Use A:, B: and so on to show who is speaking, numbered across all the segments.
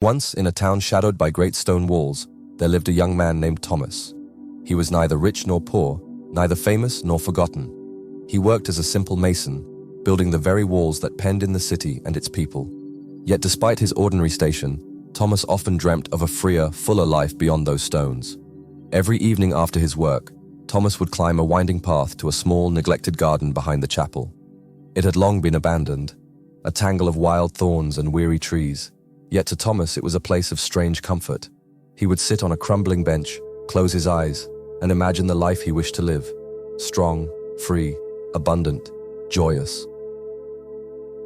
A: Once, in a town shadowed by great stone walls, there lived a young man named Thomas. He was neither rich nor poor, neither famous nor forgotten. He worked as a simple mason, building the very walls that penned in the city and its people. Yet despite his ordinary station, Thomas often dreamt of a freer, fuller life beyond those stones. Every evening after his work, Thomas would climb a winding path to a small, neglected garden behind the chapel. It had long been abandoned, a tangle of wild thorns and weary trees. Yet to Thomas it was a place of strange comfort. He would sit on a crumbling bench, close his eyes, and imagine the life he wished to live. Strong, free, abundant, joyous.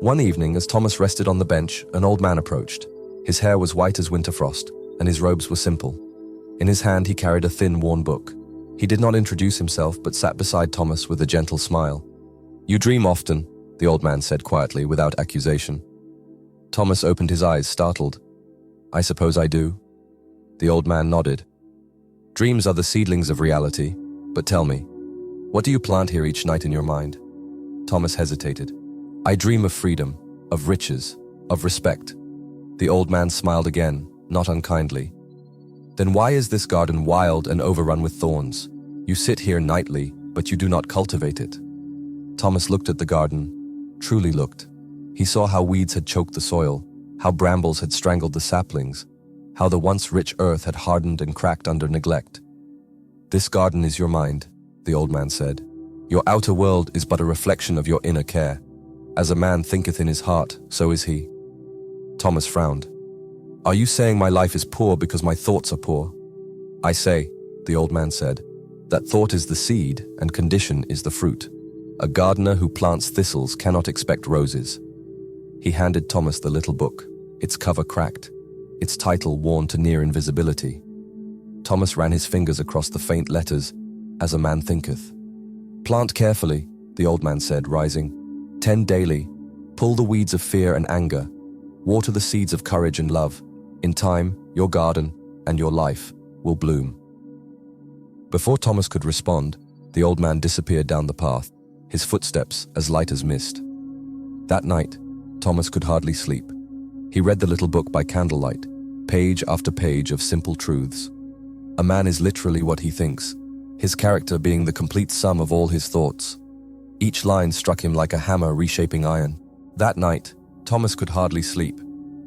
A: One evening, as Thomas rested on the bench, an old man approached. His hair was white as winter frost, and his robes were simple. In his hand he carried a thin, worn book. He did not introduce himself, but sat beside Thomas with a gentle smile. "You dream often," the old man said quietly, without accusation. Thomas opened his eyes, startled. "I suppose I do." The old man nodded. "Dreams are the seedlings of reality, but tell me, what do you plant here each night in your mind?" Thomas hesitated. "I dream of freedom, of riches, of respect." The old man smiled again, not unkindly. "Then why is this garden wild and overrun with thorns? You sit here nightly, but you do not cultivate it." Thomas looked at the garden, truly looked. He saw how weeds had choked the soil, how brambles had strangled the saplings, how the once rich earth had hardened and cracked under neglect. "This garden is your mind," the old man said. "Your outer world is but a reflection of your inner care. As a man thinketh in his heart, so is he." Thomas frowned. "Are you saying my life is poor because my thoughts are poor?" "I say," the old man said, "that thought is the seed and condition is the fruit. A gardener who plants thistles cannot expect roses." He handed Thomas the little book, its cover cracked, its title worn to near invisibility. Thomas ran his fingers across the faint letters, "As a man thinketh." "Plant carefully," the old man said, rising. "Tend daily. Pull the weeds of fear and anger. Water the seeds of courage and love. In time, your garden and your life will bloom." Before Thomas could respond, the old man disappeared down the path, his footsteps as light as mist. That night, Thomas could hardly sleep. He read the little book by candlelight, page after page of simple truths. A man is literally what he thinks, his character being the complete sum of all his thoughts. Each line struck him like a hammer reshaping iron. That night, Thomas could hardly sleep.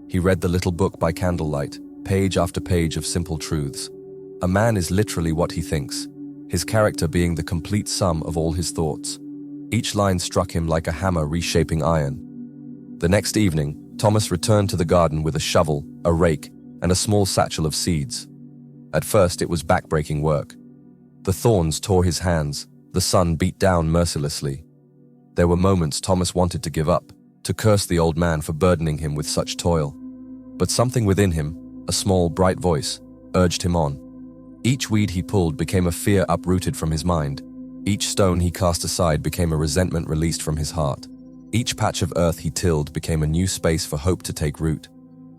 A: He read the little book by candlelight, page after page of simple truths. A man is literally what he thinks, his character being the complete sum of all his thoughts. Each line struck him like a hammer reshaping iron. The next evening, Thomas returned to the garden with a shovel, a rake, and a small satchel of seeds. At first, it was back-breaking work. The thorns tore his hands, the sun beat down mercilessly. There were moments Thomas wanted to give up, to curse the old man for burdening him with such toil. But something within him, a small, bright voice, urged him on. Each weed he pulled became a fear uprooted from his mind. Each stone he cast aside became a resentment released from his heart. Each patch of earth he tilled became a new space for hope to take root.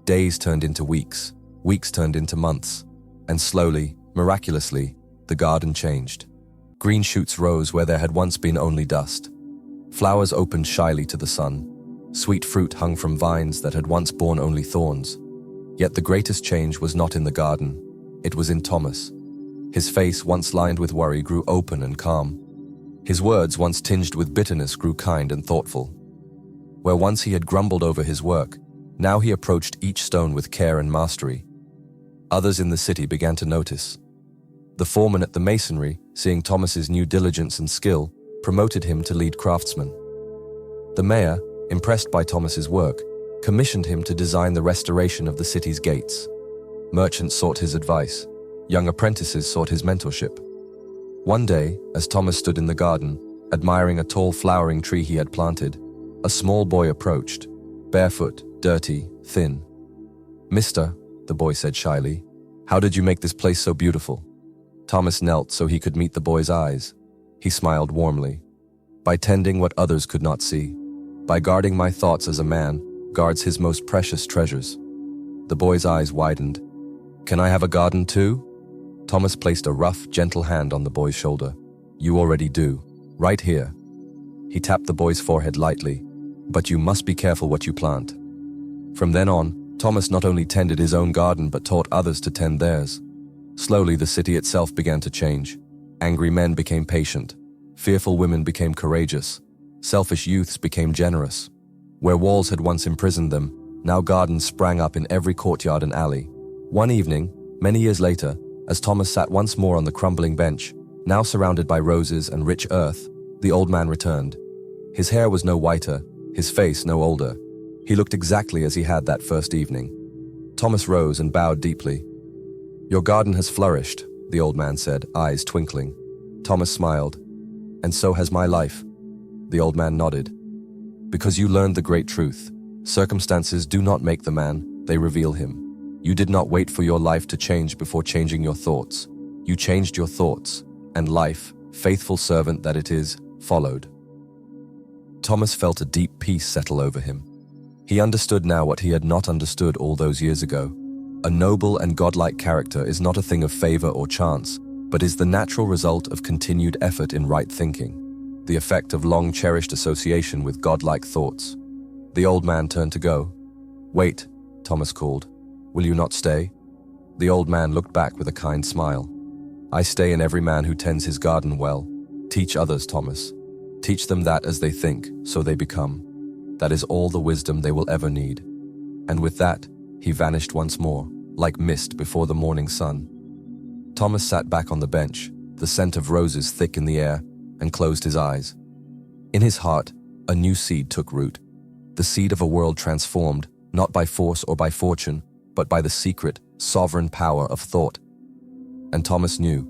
A: Days turned into weeks, weeks turned into months, and slowly, miraculously, the garden changed. Green shoots rose where there had once been only dust. Flowers opened shyly to the sun. Sweet fruit hung from vines that had once borne only thorns. Yet the greatest change was not in the garden. It was in Thomas. His face, once lined with worry, grew open and calm. His words, once tinged with bitterness, grew kind and thoughtful. Where once he had grumbled over his work, now he approached each stone with care and mastery. Others in the city began to notice. The foreman at the masonry, seeing Thomas's new diligence and skill, promoted him to lead craftsman. The mayor, impressed by Thomas's work, commissioned him to design the restoration of the city's gates. Merchants sought his advice. Young apprentices sought his mentorship. One day, as Thomas stood in the garden, admiring a tall flowering tree he had planted, a small boy approached, barefoot, dirty, thin. "Mister," the boy said shyly, "how did you make this place so beautiful?" Thomas knelt so he could meet the boy's eyes. He smiled warmly. "By tending what others could not see. By guarding my thoughts as a man guards his most precious treasures." The boy's eyes widened. "Can I have a garden too?" Thomas placed a rough, gentle hand on the boy's shoulder. "You already do. Right here." He tapped the boy's forehead lightly. "But you must be careful what you plant." From then on, Thomas not only tended his own garden but taught others to tend theirs. Slowly, the city itself began to change. Angry men became patient. Fearful women became courageous. Selfish youths became generous. Where walls had once imprisoned them, now gardens sprang up in every courtyard and alley. One evening, many years later, as Thomas sat once more on the crumbling bench, now surrounded by roses and rich earth, the old man returned. His hair was no whiter, his face no older. He looked exactly as he had that first evening. Thomas rose and bowed deeply. "Your garden has flourished," the old man said, eyes twinkling. Thomas smiled. "And so has my life." The old man nodded. "Because you learned the great truth. Circumstances do not make the man, they reveal him. You did not wait for your life to change before changing your thoughts. You changed your thoughts, and life, faithful servant that it is, followed." Thomas felt a deep peace settle over him. He understood now what he had not understood all those years ago. A noble and godlike character is not a thing of favor or chance, but is the natural result of continued effort in right thinking, the effect of long-cherished association with godlike thoughts. The old man turned to go. "Wait," Thomas called. "Will you not stay?" The old man looked back with a kind smile. "I stay in every man who tends his garden well. Teach others, Thomas. Teach them that as they think, so they become. That is all the wisdom they will ever need." And with that, he vanished once more, like mist before the morning sun. Thomas sat back on the bench, the scent of roses thick in the air, and closed his eyes. In his heart, a new seed took root, the seed of a world transformed, not by force or by fortune, but by the secret, sovereign power of thought. And Thomas knew.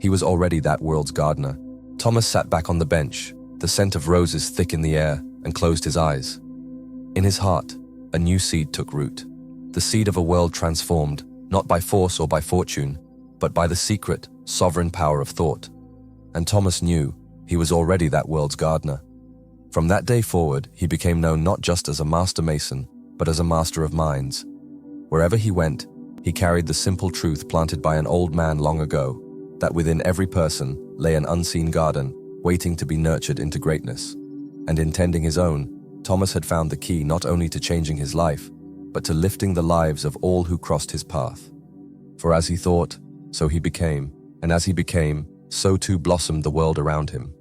A: He was already that world's gardener. Thomas sat back on the bench, the scent of roses thick in the air, and closed his eyes. In his heart, a new seed took root, the seed of a world transformed, not by force or by fortune, but by the secret, sovereign power of thought. And Thomas knew he was already that world's gardener. From that day forward, he became known not just as a master mason, but as a master of minds. Wherever he went, he carried the simple truth planted by an old man long ago, that within every person lay an unseen garden, waiting to be nurtured into greatness. And in tending his own, Thomas had found the key not only to changing his life, but to lifting the lives of all who crossed his path. For as he thought, so he became, and as he became, so too blossomed the world around him.